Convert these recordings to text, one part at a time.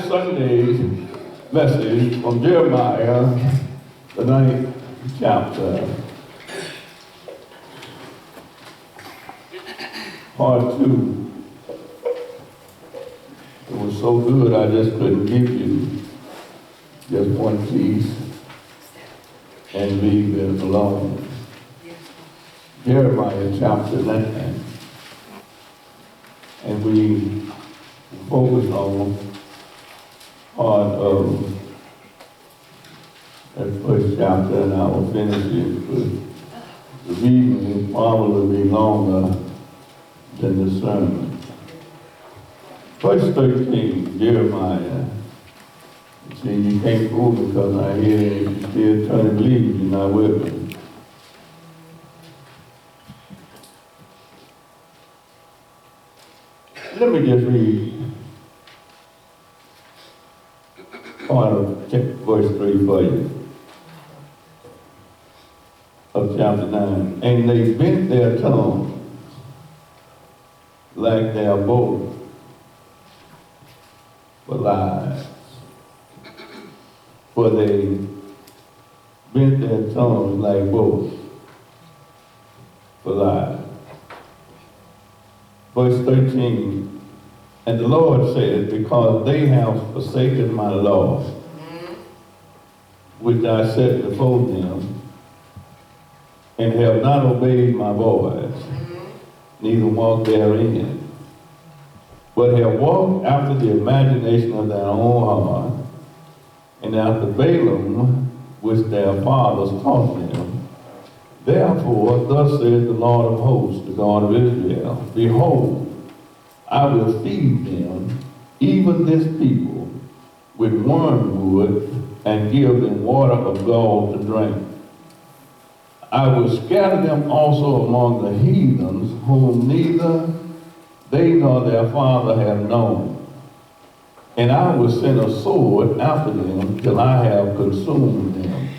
Sunday's message from Jeremiah, the 9th chapter, part 2. It was so good I just couldn't give you just one piece and leave it alone. Jeremiah chapter 9. And we focus on part of that first chapter, and I will finish it, but the reading will probably be longer than the sermon. Verse 13, Jeremiah. See, you can't fool because I hear you still turning leaves, you're not with me. Let me just read part of verse 3 for you of chapter 9. And they bent their tongues like their bow for lies. For they bent their tongues like bows for lies. Verse 13, and the Lord said, because they have forsaken my law, which I set before them, and have not obeyed my voice, neither walked therein, but have walked after the imagination of their own heart, and after Balaam, which their fathers taught them. Therefore, thus says the Lord of hosts, the God of Israel, behold, I will feed them, even this people, with wormwood, and give them water of gall to drink. I will scatter them also among the heathens, whom neither they nor their father have known. And I will send a sword after them till I have consumed them.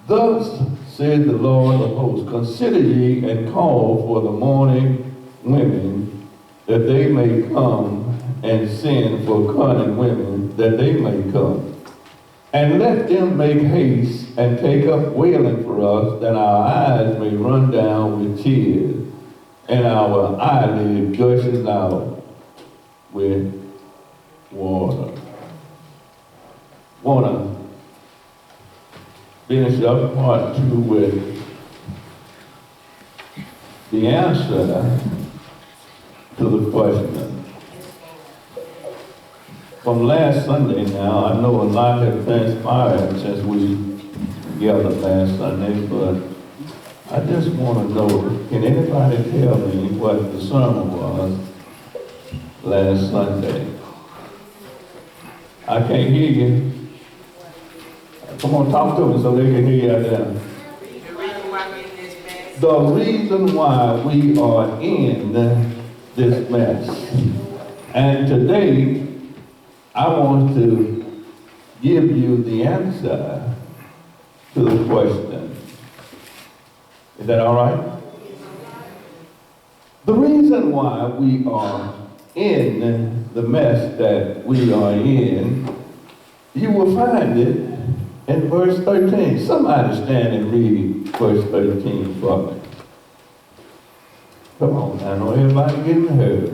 Thus said the Lord of hosts, consider ye and call for the mourning women, that they may come, and send for cunning women, that they may come. And let them make haste and take up wailing for us, that our eyes may run down with tears, and our eyelid gushes out with water. Wanna finish up part 2 with the answer to the question. From last Sunday now, I know a lot has transpired since we gathered last Sunday, but I just want to know, can anybody tell me what the sermon was last Sunday? I can't hear you. Come on, talk to me so they can hear you out there. The reason why we are in this mess. And today, I want to give you the answer to the question. Is that all right? The reason why we are in the mess that we are in, you will find it in verse 13. Somebody stand and read verse 13 for me. Come on, I know everybody getting heard.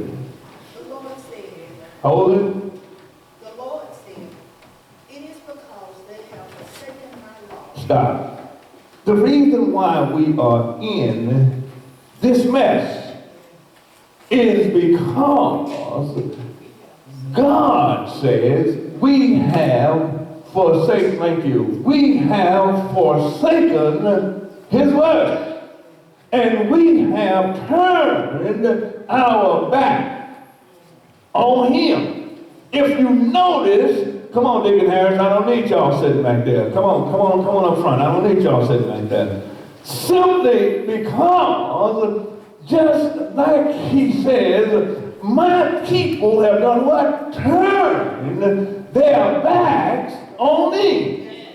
The Lord said, Hold it. the Lord said, it is because they have forsaken my law. Stop. The reason why we are in this mess is because God says we have forsaken, thank you, we have forsaken His word. And we have turned our back on Him. If you notice, come on, Deacon Harris, I don't need y'all sitting back there. Come on up front. I don't need y'all sitting back there. Simply because, just like He says, my people have done what? Turned their backs on me.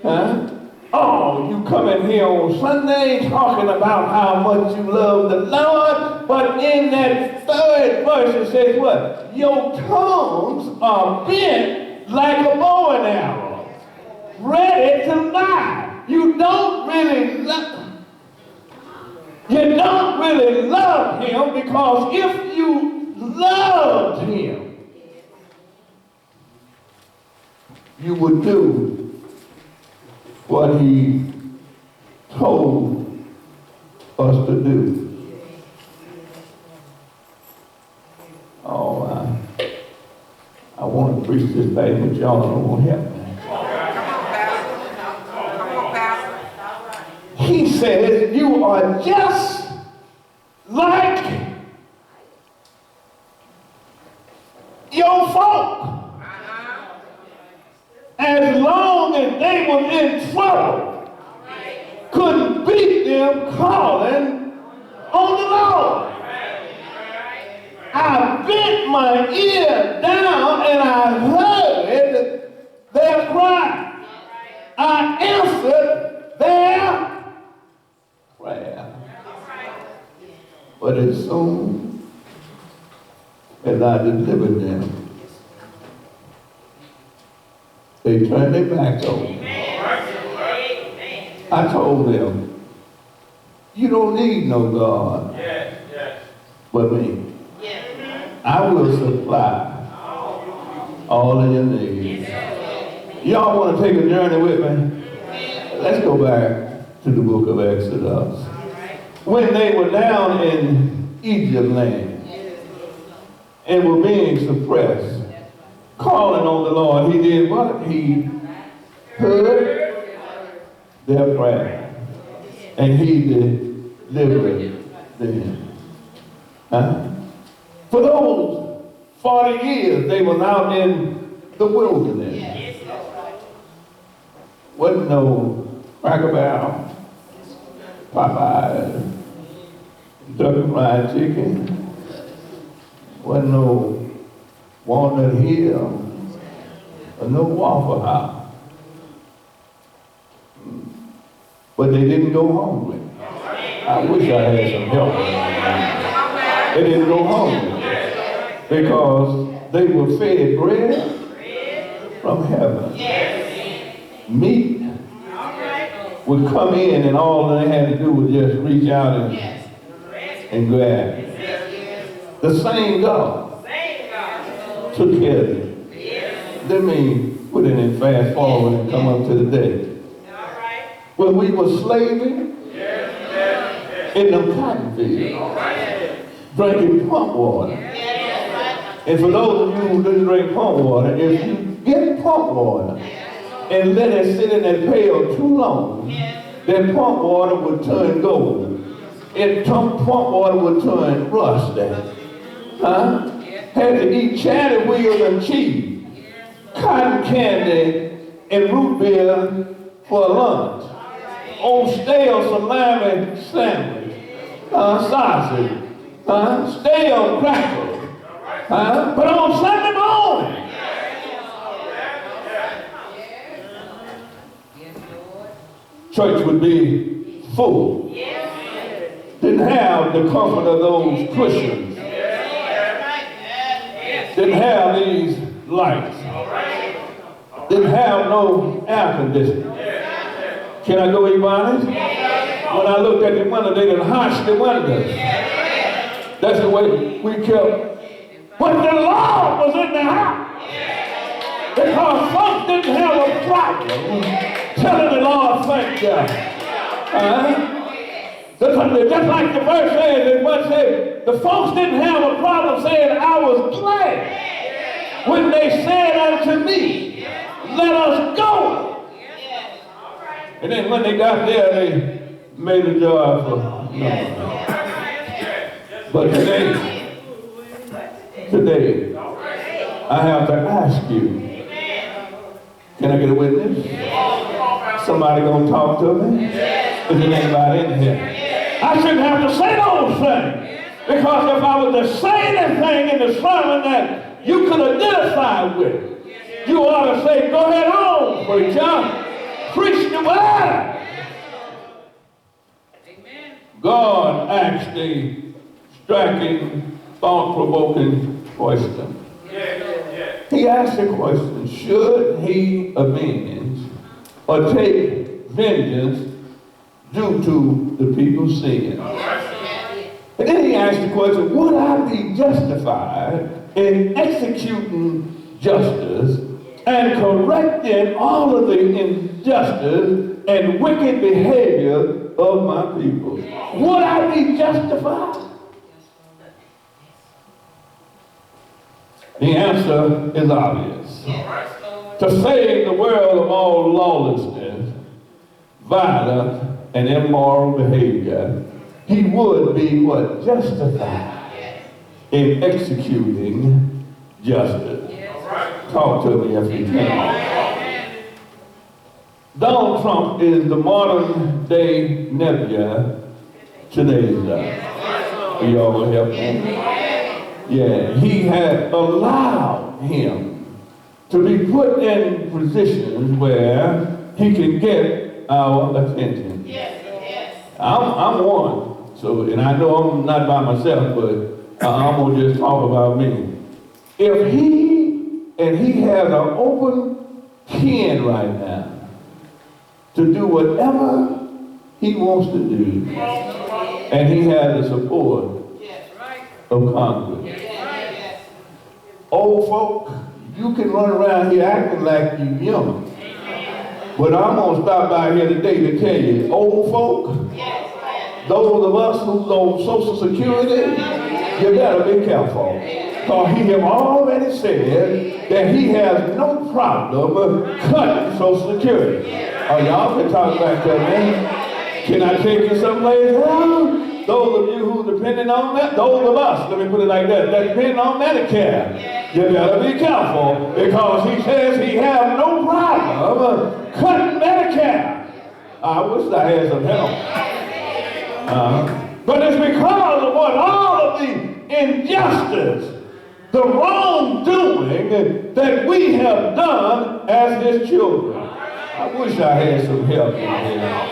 Huh? Oh, you come in here on Sunday talking about how much you love the Lord, but in that third verse it says what? Your tongues are bent like a bow and arrow, ready to lie. You don't really love him, because if you loved him, you would do what he told us to do. Oh, I want to preach this thing, but y'all don't want to help me. He says, you are just like your folk. As long as they were in trouble, couldn't beat them calling on the Lord. I bent my ear down and I heard their cry. I answered their prayer. But as soon as I delivered them, they turned their backs on me. I told them, you don't need no God but me. I will supply all of your needs. Y'all want to take a journey with me? Let's go back to the book of Exodus. When they were down in Egypt land and were being suppressed, calling on the Lord, he did what? He heard their prayer and he delivered them. For those 40 years they were out in the wilderness. Wasn't no Cracker Barrel, Popeyes, Kentucky Fried Chicken. Wasn't no Walnut Hill, or no Waffle House. But they didn't go hungry. I wish I had some help. They didn't go hungry because they were fed bread from heaven. Meat would come in and all they had to do was just reach out and grab it. The same God took care of it. Let me put it in fast forward and come up to the day. When we were slaving in the cotton field, drinking pump water. And for those of you who didn't drink pump water, if you get pump water and let it sit in that pail too long, that pump water would turn gold. And pump water would turn rusty. Had to eat cherry wheels and cheese, cotton candy, and root beer for lunch. Old stale salami sandwich, sausage, stale crackers. But on Sunday morning, church would be full. Didn't have the comfort of those cushions. Didn't have these lights. Didn't have no air conditioning. Can I go be honest? When I looked at the window, they didn't hush the windows. That's the way we kept. But the Lord was in the house. Because folks didn't have a problem telling the Lord thank you. Just like the verse says, it was said, the folks didn't have a problem saying, I was glad when they said unto me, let us go. And then when they got there, they made a joyful noise. But today, I have to ask you, can I get a witness? Somebody gonna talk to me? Is there anybody in here? I shouldn't have to say those things. Because if I was to say anything in the sermon that you could identify with, you ought to say, go ahead on, preacher. Preach the word. God asked a striking, thought-provoking question. He asked the question, should he avenge or take vengeance due to the people's sin? And then he asked the question, would I be justified in executing justice and correcting all of the injustice and wicked behavior of my people? Would I be justified? The answer is obvious. To save the world of all lawlessness, violence, and immoral behavior, he would be what? Justified in executing justice. Talk to me if you can. Donald Trump is the modern day Nebula today's day. Y'all will help me? Yeah, he had allowed him to be put in positions where he can get our attention. I'm one, so, and I know I'm not by myself, but I'm gonna just talk about me. If he has an open pen right now to do whatever he wants to do, and he has the support of Congress. Old folk, you can run around here acting like you young. But I'm going to stop by here today to tell you, old folk, those of us who's on Social Security, you better be careful. Because he has already said that he has no problem cutting Social Security. Oh, y'all can talk back there, man. Can I take you someplace else? Those of you who depending on that, those of us, let me put it like that depend on Medicare. You better be careful because he says he has no problem cutting Medicare. I wish I had some help. But it's because of what all of the injustice, the wrongdoing that we have done as his children. I wish I had some help in here.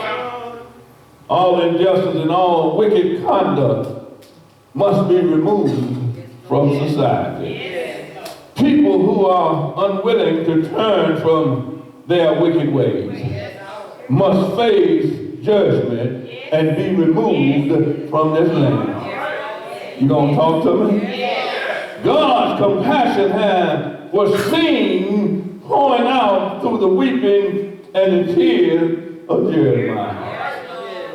All injustice and all wicked conduct must be removed from society. People who are unwilling to turn from their wicked ways must face judgment and be removed from this land. You gonna talk to me? God's compassion hand was seen pouring out through the weeping and the tears of Jeremiah.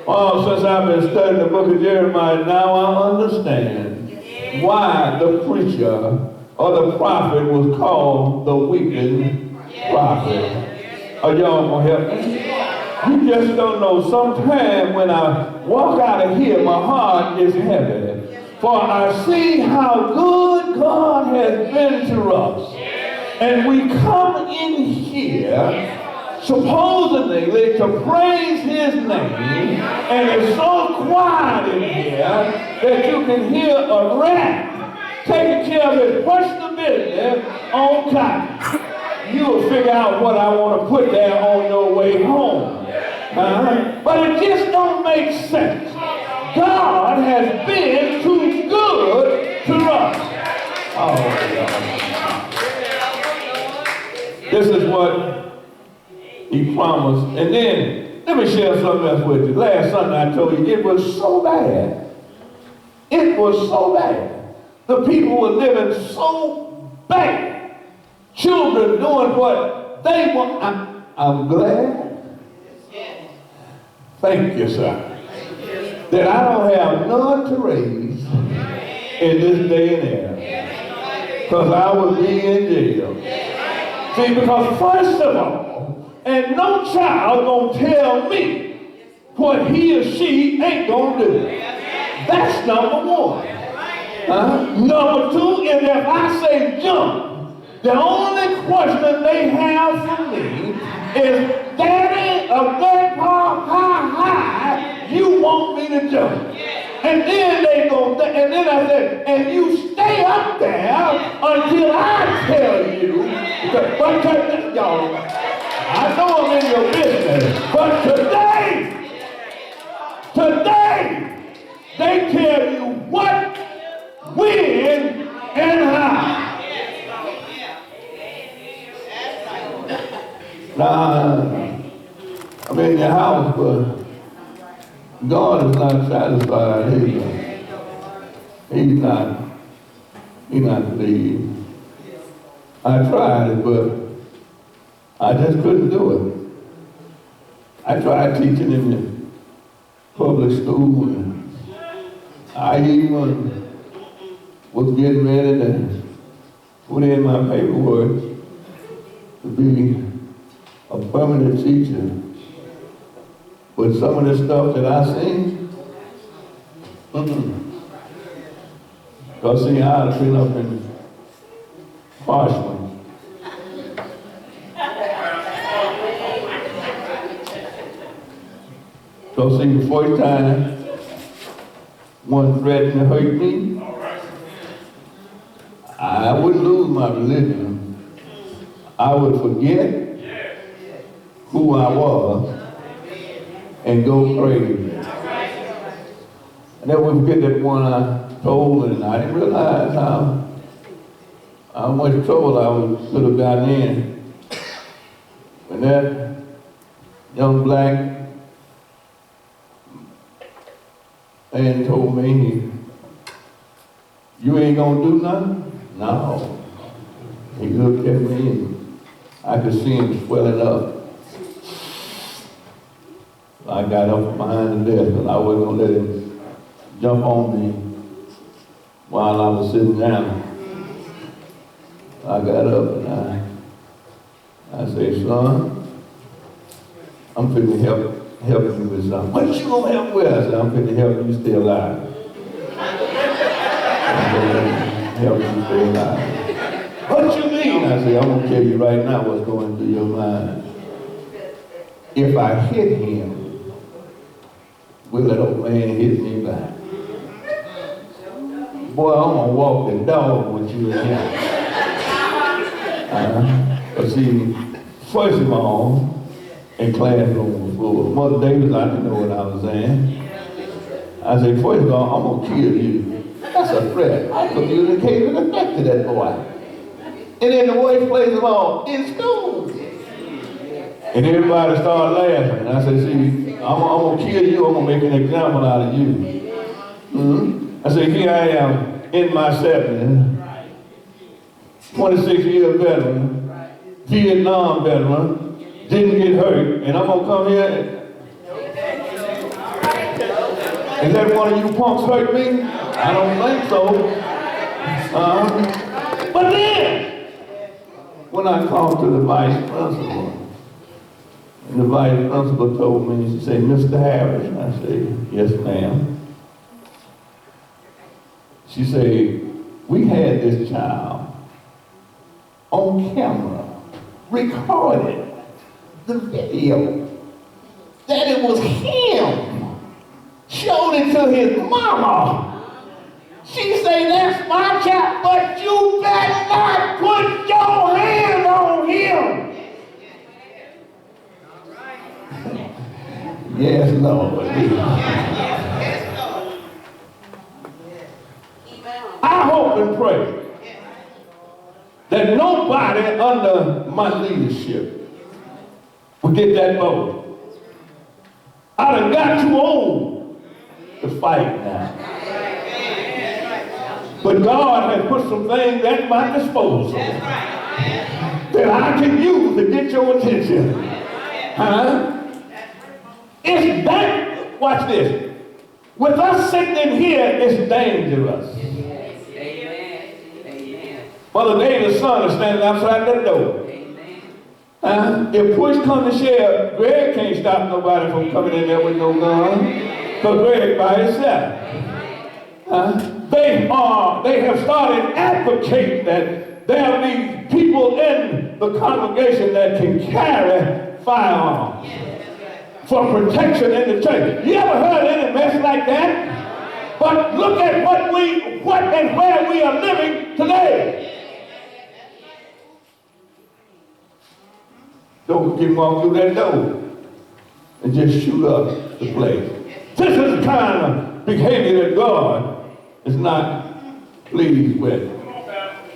Oh, since I've been studying the book of Jeremiah, now I understand why the preacher or the prophet was called the weeping prophet. Are y'all gonna help me? You just don't know. Sometimes when I walk out of here, my heart is heavy. For I see how good God has been to us. And we come in here supposedly to praise his name, and it's so quiet in here that you can hear a rat taking care of his personal business on time. You'll figure out what I want to put there on your way home. But it just don't make sense. God has been too good to us. Oh, God. This is what he promised. And then, let me share something else with you. Last Sunday I told you, it was so bad. It was so bad. The people were living so bad. Children doing what they want. I'm glad. Thank you, sir. That I don't have none to raise in this day and era. Because I would be in jail. See, because first of all, and no child gonna tell me what he or she ain't gonna do. That's number one. Number two is if I say jump, the only question they have for me is, Daddy or Grandpa, how high you want me to jump? And then they go, and then I said, and you stay up there until I tell you. Y'all. I know I'm in your business, but today, they tell you what, when, and how. Now, I'm in your house, but God is not satisfied either. He's not pleased. I tried it, but I just couldn't do it. I tried teaching in the public school, and I even was getting ready to put in my paperwork to be a permanent teacher. But some of the stuff that I seen, because see, I had been up in Parchment. So see, the first time one threatened to hurt me, I wouldn't lose my religion. I would forget who I was and go crazy. And then we forget that one I told, and I didn't realize how much trouble I could have gotten in. When that young black man told me, "You ain't gonna do nothing?" No. He looked at me and I could see him swelling up. I got up behind the desk and I wasn't gonna let him jump on me while I was sitting down. I got up and I said, "Son, I'm finna help you with something." "What you gonna help with?" I said, "I'm finna help you stay alive." I'm gonna help you stay alive. "What you mean?" I said, "I'm gonna tell you right now what's going through your mind. If I hit him, will that old man hit me back? Boy, I'm gonna walk the dog with you and him." But see, first of all, in classroom was full. Mother Davis, I didn't know what I was saying. I said, "First of all, I'm gonna kill you." That's a threat. I communicated an effect to that boy. And in the worst place of all, in school. And everybody started laughing. I said, "See, I'm gonna kill you. I'm gonna make an example out of you." I said, "Here I am in my 70s, 26-year veteran, Vietnam veteran, didn't get hurt, and I'm gonna come here and let one of you punks hurt me? I don't think so." But then, when I called to the vice principal, and the vice principal told me, she said, "Mr. Harris," I said, "Yes, ma'am." She said, "We had this child on camera, recorded the video, that it was him, showed it to his mama. She say, 'That's my child, but you better not put your hand on him.'" Yes, Lord. I hope and pray that nobody under my leadership will get that vote. I done got too old to fight now. But God has put some things at my disposal that I can use to get your attention. It's that, watch this. With us sitting in here, it's dangerous. Mother David's son is standing outside that door. If push comes to shove, Greg can't stop nobody from coming in there with no gun. Because Greg by himself. They have started advocating that there'll be people in the congregation that can carry firearms for protection in the church. You ever heard any mess like that? But look at what and where we are living today. Don't can walk through that door and just shoot up the place. This is the kind of behavior that God is not pleased with.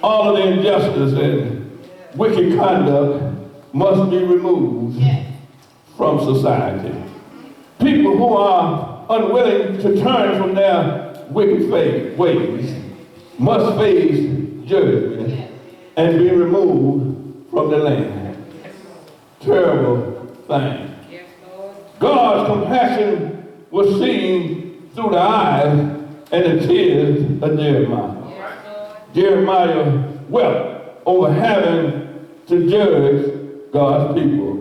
All of the injustice and wicked conduct must be removed from society. People who are unwilling to turn from their wicked ways must face judgment and be removed from the land. Terrible thing. God's compassion was seen through the eyes and the tears of Jeremiah. Jeremiah wept over having to judge God's people.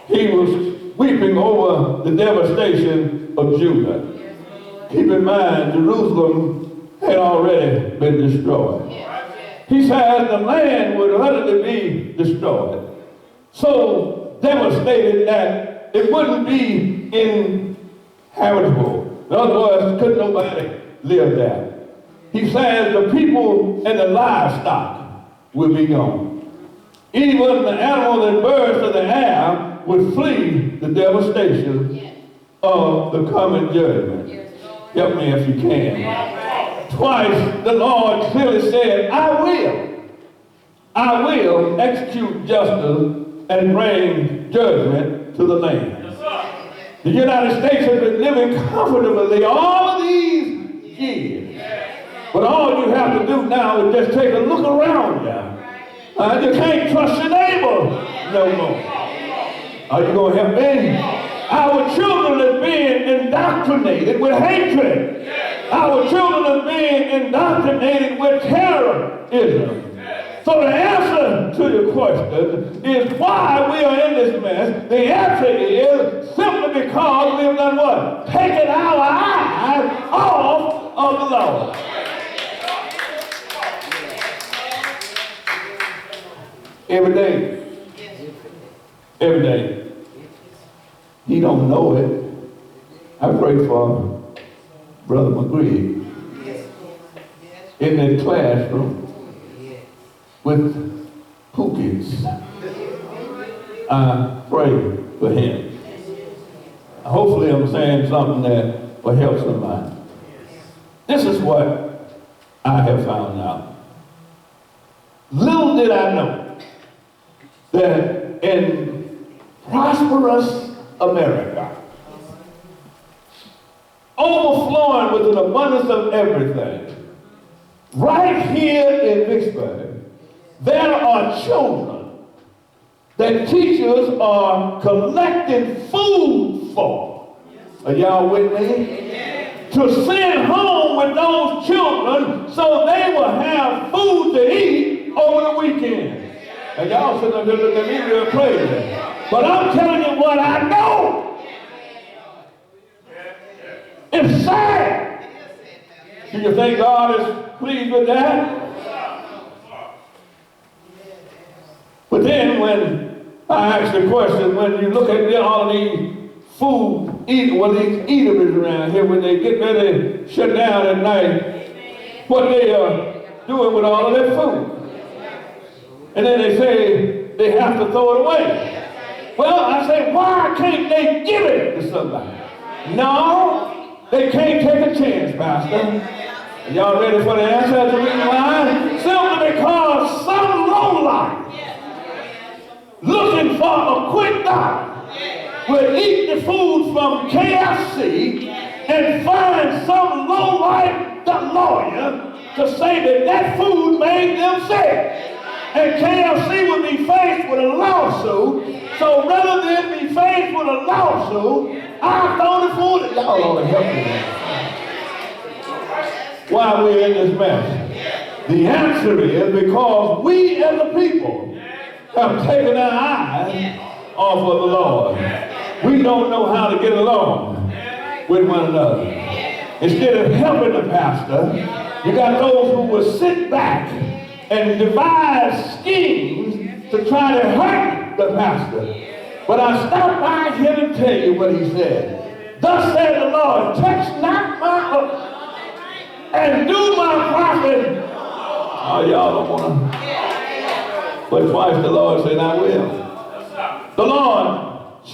He was weeping over the devastation of Judah. Keep in mind, Jerusalem had already been destroyed. He said the land would utterly be destroyed. So devastated that it wouldn't be inhabitable. In other words, couldn't nobody live there. He says the people and the livestock will be gone. Even the animals and birds of the air would flee the devastation of the coming judgment. Help me if you can. Twice the Lord clearly said, I will execute justice and bring judgment to the land. The United States has been living comfortably all of these years. But all you have to do now is just take a look around you. You can't trust your neighbor no more. Are you going to help me? Our children are being indoctrinated with hatred. Our children are being indoctrinated with terrorism. So the answer to your question is why we are in this mess. The answer is simply because we have done what? Taken our eyes off of the Lord. Every day. He don't know it. I pray for Brother McGree in that classroom with Pookies. I pray for him. Hopefully I'm saying something that will help somebody. This is what I have found out. Little did I know that in prosperous America, overflowing with an abundance of everything, right here in Vicksburg, there are children that teachers are collecting food for. Are y'all with me? To send home with those children so they will have food to eat over the weekend. And y'all sitting up there looking at me real crazy. But I'm telling you what I know. It's sad. Do you think God is pleased with that? But then when I ask the question, when you look at all of these these eateries around here, when they get ready to shut down at night, what they are doing with all of their food. And then they say they have to throw it away. Well, I say, why can't they give it to somebody? No, they can't take a chance, Pastor. Y'all ready for the answer? That's the reason why? Simply because some lowlife looking for a quick dollar will eat the food from KFC and find some lowlife lawyer to say that that food made them sick. And KFC will be faced with a lawsuit. So rather than be faced with a lawsuit, I throw the food at y'all ought to help me. Why we're in this mess? The answer is because we as a people have taken our eyes off of the Lord. We don't know how to get along with one another. Instead of helping the pastor, you got those who will sit back and devise schemes to try to hurt the pastor. But I stopped by here to tell you what he said. Thus said the Lord, touch not my and do my prophet. Oh, y'all don't want to. But twice the Lord said, I will.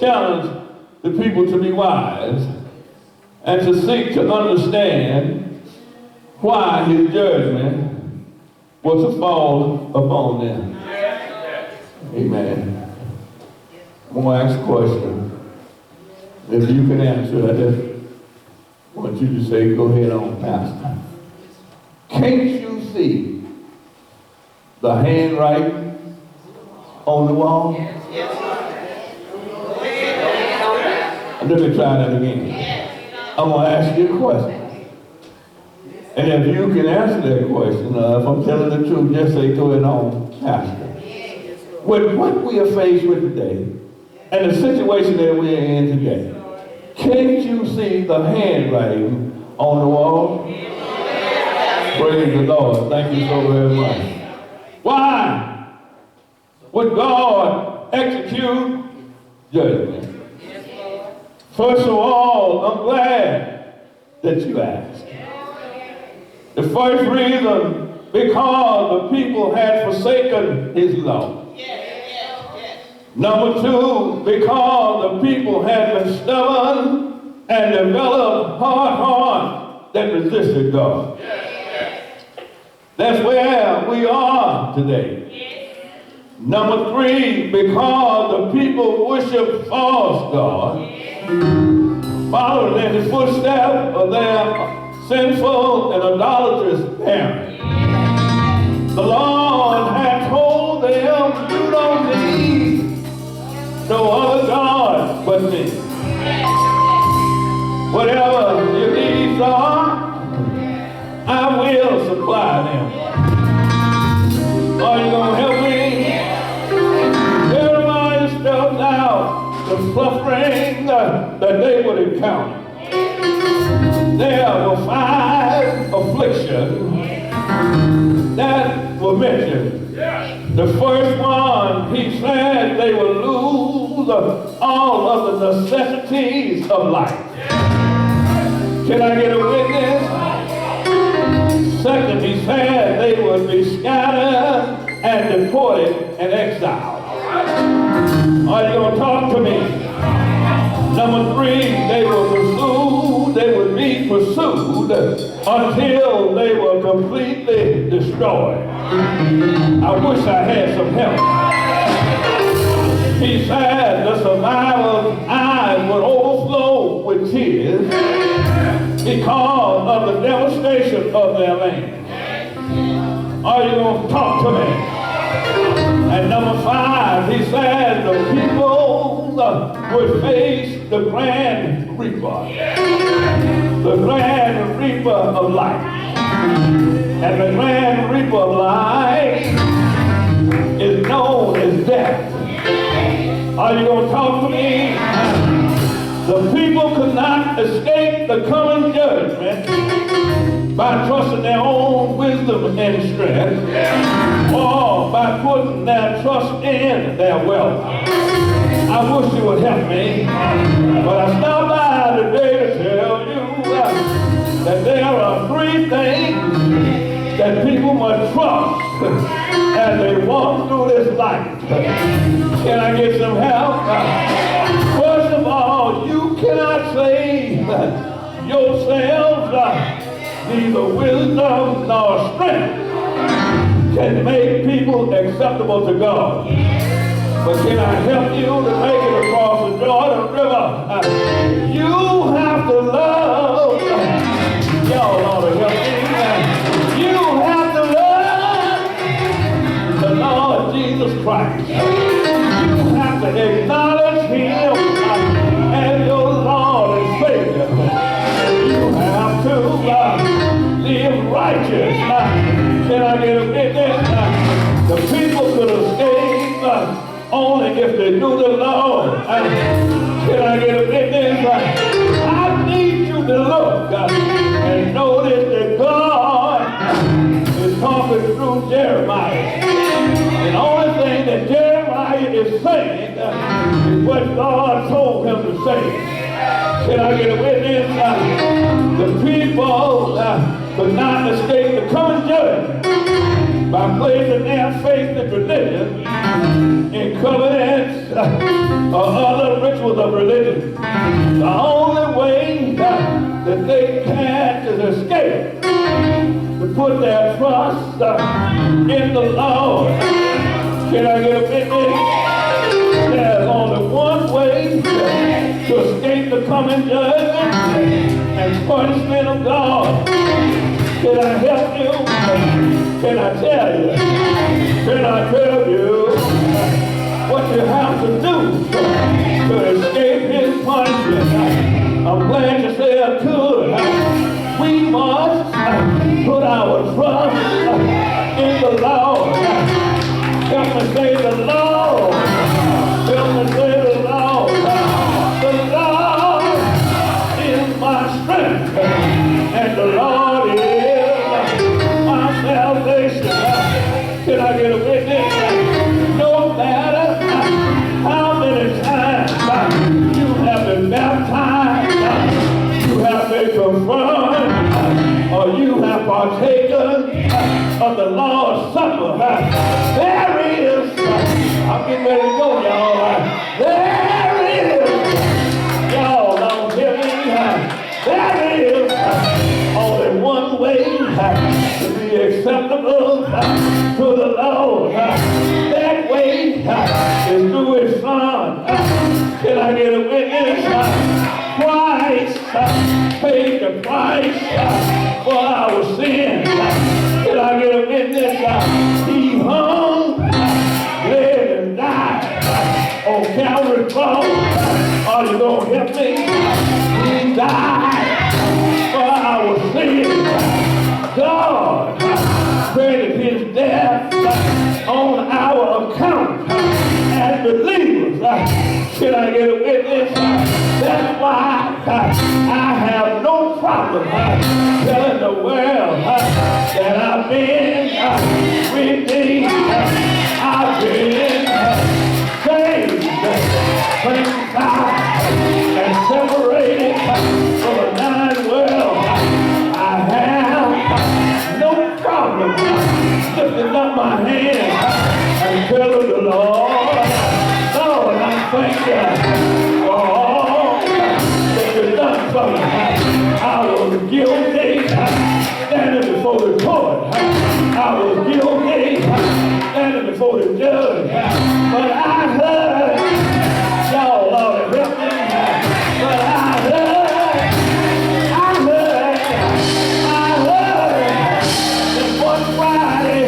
challenged the people to be wise and to seek to understand why his judgment was to fall upon them. Amen. I'm going to ask a question. If you can answer, I just want you to say, go ahead on, Pastor. Can't you see the handwriting on the wall? Let me try that again. I'm going to ask you a question. And if you can answer that question, if I'm telling the truth, just say, go ahead on, Pastor. With what we are faced with today, and the situation that we're in today, can't you see the handwriting on the wall? Praise the Lord. Thank you so very much. Why would God execute judgment? First of all, I'm glad that you asked. The first reason, because the people had forsaken his law. Number two, because the people had been stubborn and developed hard hearts that resisted God. That's where we are today. Number three, because the people worship false God, following in the footsteps of their sinful and idolatrous parents. The Lord had told them, you don't need no other God but me. Whatever your needs are, I will supply them. Are you going to help me? Jeremiah spelled out the suffering that they would encounter. There were 5 afflictions that were mentioned. The first one, he said they will lose all of the necessities of life. Can I get a witness? Second, he said they would be scattered and deported and exiled. Are you going to talk to me? Number 3, they were pursued, they would be pursued until they were completely destroyed. I wish I had some help. He said the survivors' eyes would overflow with tears because of the devastation of their land. Are you going to talk to me? And number 5, he said the people would face the grand reaper. The grand reaper of life. And the grand reaper of life is known as death. Are you going to talk to me? The people could not escape the coming judgment by trusting their own wisdom and strength, or by putting their trust in their wealth. I wish you would help me, but I stopped by today to tell you that there are 3 things that people must trust as they walk through this life. Can I get some help? First of all, you cannot save yourselves. Neither wisdom nor strength can make people acceptable to God. But can I help you to make it across the Jordan River? You have to love. Y'all ought to help me. You have to love the Lord Jesus Christ. You have to acknowledge Him as your Lord and Savior. You have to live righteous. Can I get a witness? The people could escape only if they knew the Lord. Can I get a witness? I need you to look and notice that God is talking through Jeremiah. And the only thing that Jeremiah is saying is what God told him to say. Can I get a witness? The people could not escape the coming judgment by placing their faith in religion, in covenants, or other rituals rituals of religion. The only way that they can is escape, to put their trust in the Lord. Can I get a witness? There's only one way to escape the coming judgment and punishment of God. Can I help you? Can I tell you? Can I tell you what you have to do to escape his punishment? I'm glad you said good. We must put our trust in the Lord. Help me say the Lord. Help me say the Lord. The Lord is my strength, and the Lord is my salvation. Can I get a witness? No matter how many times you have been baptized, you have been confirmed, or you have partaken of the Lord's Supper, there is, I'm getting ready to go, y'all. There is, y'all don't hear me, there is only one way to be acceptable to the Lord. That way is through his Son. Can I get a witness? Christ paid the price for our sins. Can I get a witness? He hung, bled, and died on Calvary's cross. Are you going to help me? He died for our sins. God credited his death on our account as believers. Can I get a witness? That's why I have no problem telling the world that I've been redeemed. I've been saved, sanctified, and separated from the nine world. I have no problem lifting up my hand and telling the Lord, Lord, I thank you for all that you've done for me. I was guilty standing before the court. I was guilty standing before the judge. But I heard, y'all ought to help me, but I heard that one Friday,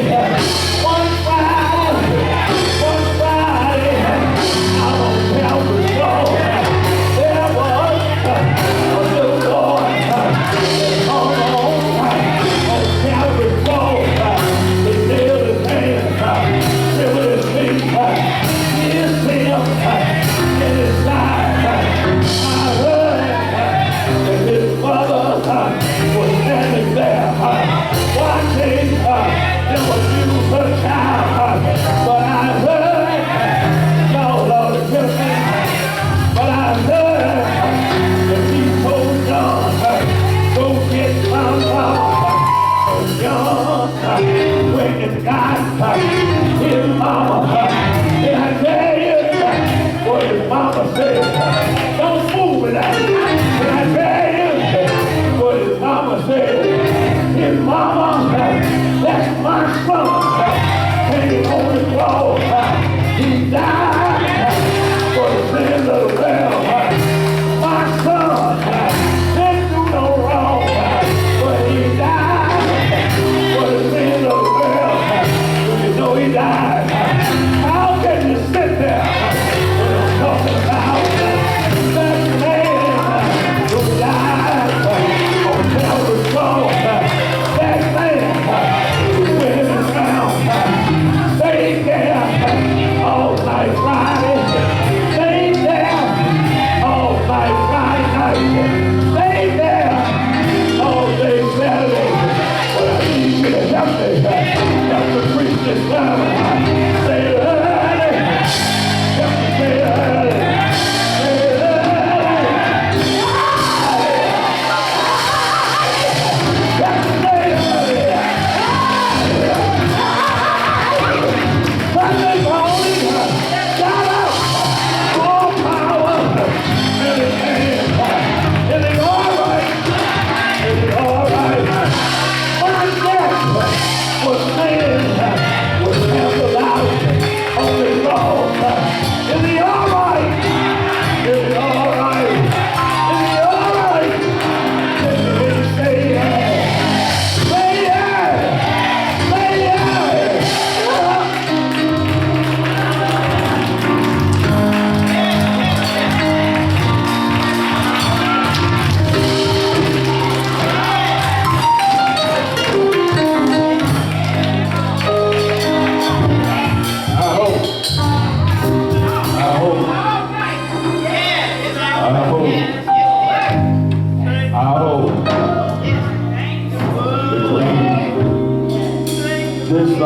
out on Calvary's cross, there was a little boy that hung on Calvary's cross. He nailed his hands, shriveled his feet.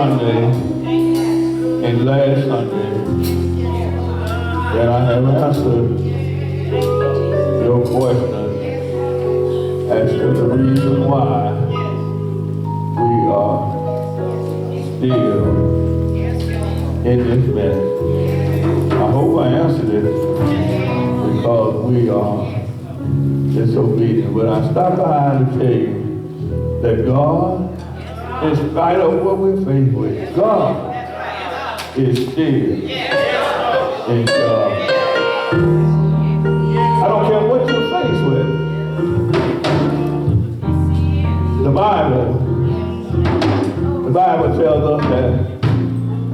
Sunday and last Sunday that I have answered your question as to the reason why we are still in this mess. I hope I answered it because we are disobedient. But I stopped by to tell you that God, in spite of what we're faced with, God is still in charge. I don't care what you're faced with. The Bible tells us that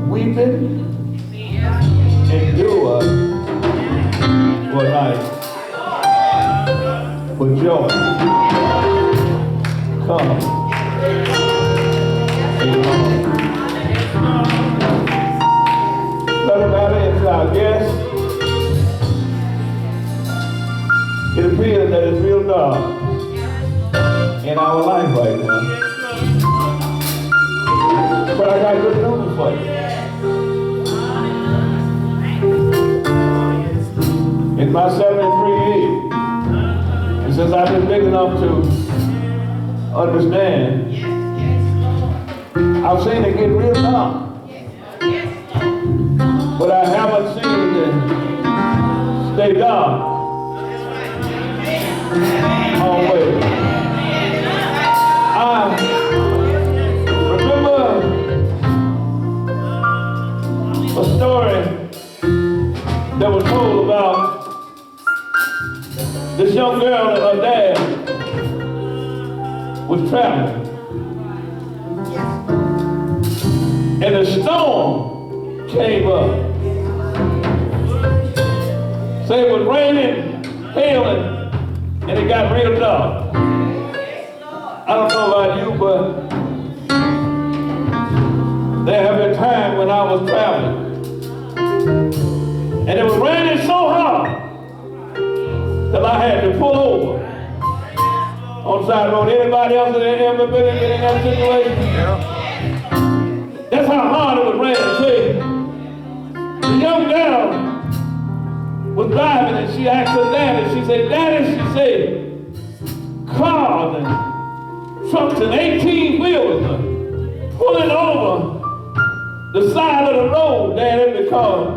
weeping endure for night, but joy comes in the morning. Brother Valley is our guest. It appears that it's real dark in our life right now. But I got good news for you. In my 73 years, and since I've been big enough to understand, I've seen it get real dark. But I haven't seen it stay dark always. I remember a story that was told about this young girl and her dad was traveling. And a storm came up. So it was raining, hailing, and it got real dark. I don't know about you, but there have been times when I was traveling, and it was raining so hard that I had to pull over on the side of the road. Anybody else ever been in that situation? That's how hard it was raining. See, the young girl was driving and she asked her daddy, she said, "Daddy," she said, "cars and trucks and 18-wheelers are pulling over the side of the road, Daddy, because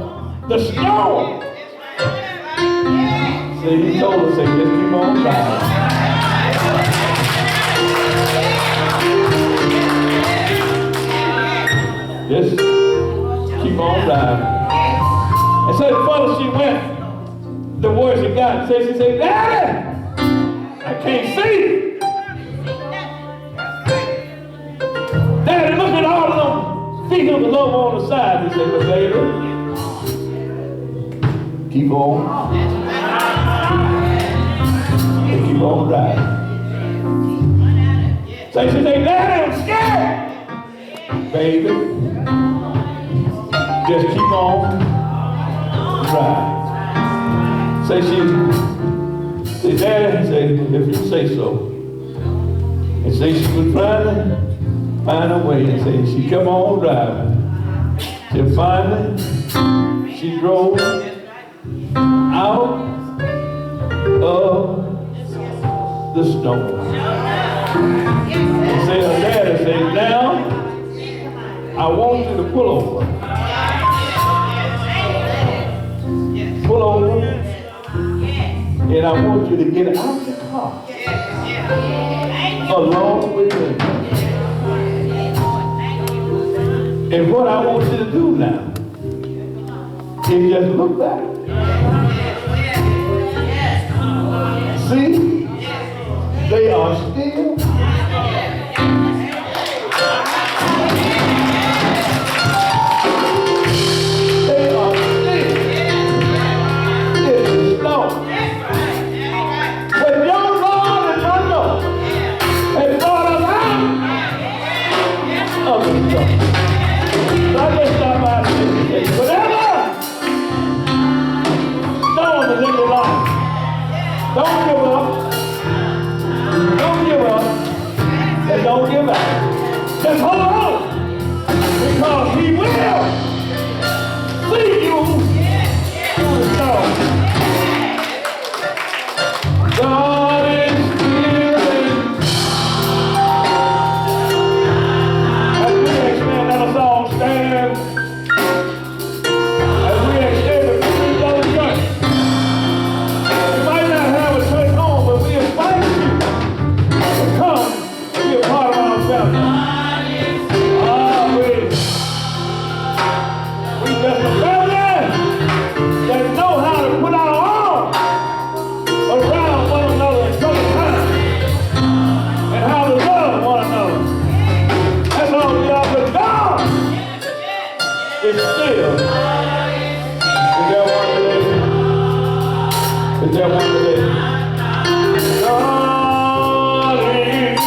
the storm." See, he told her, say, "Just keep on driving. Just keep on driving." And so the further she went, the worse it got. So she said, "Daddy, I can't see. Daddy, look at all of them vehicles over on the side." He said, "But baby, keep on. Keep on driving." So she said, "Daddy, I'm scared." "Baby, just keep on driving." Say she, say, "Daddy," say, "if you say so." And say she was trying to find a way, and say she kept on driving. Till finally she drove out of the storm. And say her daddy said, "Now I want you to pull over. Pull over. And I want you to get out the car along with me. And what I want you to do now is just look back. See, they are still don't give up. Just hold on. because he will see you through the storm. God is healing. As we extend that song stands, as we extend the fruit of the church. You might not have a church home, but we invite you to come and be a part of our family. We just a family that know how to put our arms around one another in trouble times and how to love one another. That's all we are, but God is still. Is there one today? Is there one today? God is.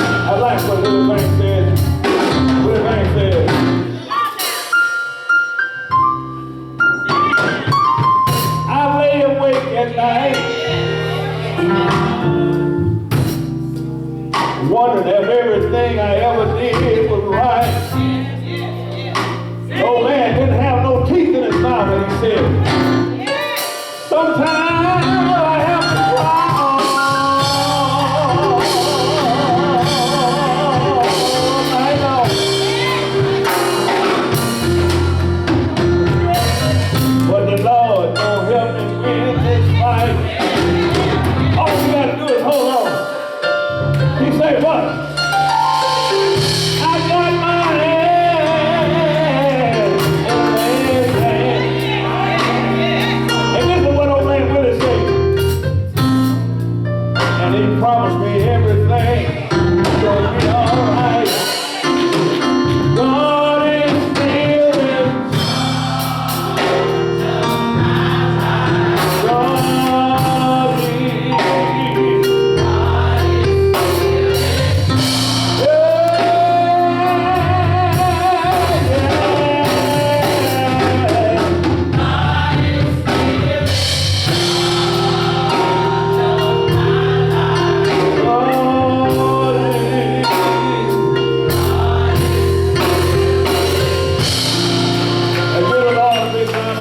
I like what Little Bank said. Little Bank said, I lay awake at night, wondering if everything I ever did was right. The old man didn't have no teeth in his mouth when he said, sometimes I have to cry. But the Lord gonna help me win this fight. All you gotta do is hold on. He said what?